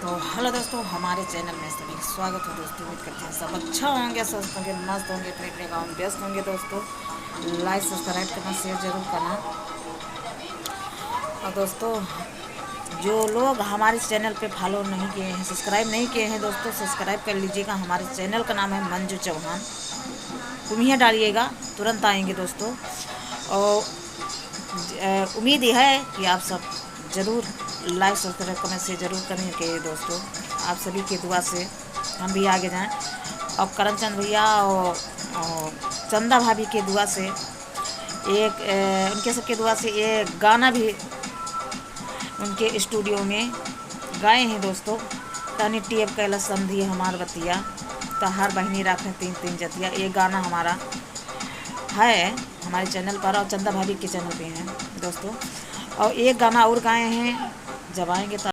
तो हेलो दोस्तों, हमारे चैनल में सभी स्वागत है दोस्तों। उम्मीद करते हैं सब अच्छा होंगे, स्वस्थ होंगे, मस्त होंगे, अपने अपने काम में व्यस्त होंगे दोस्तों। लाइक सब्सक्राइब करना, शेयर जरूर करना। और दोस्तों, जो लोग हमारे चैनल पे फॉलो नहीं किए हैं, सब्सक्राइब नहीं किए हैं दोस्तों, सब्सक्राइब कर लीजिएगा। हमारे चैनल का नाम है मंजू चौहान। तुम्हें डालिएगा, तुरंत आएंगे दोस्तों। और उम्मीद यह है कि आप सब ज़रूर लाइक सब्सक्राइब कमेंट से ज़रूर करेंगे दोस्तों। आप सभी की दुआ से हम भी आगे जाएं। और करमचंद भैया और चंदा भाभी की दुआ से उनके सबके दुआ से ये गाना भी उनके स्टूडियो में गाए हैं दोस्तों। तनी टेप कैला संधि हमार बतिया, तो हर बहनी राखें तीन तीन जतिया। ये गाना हमारा है हमारे चैनल पर और चंदा भाभी के चैनल पे हैं दोस्तों। और एक गाना और गाए हैं, जब आएंगे तब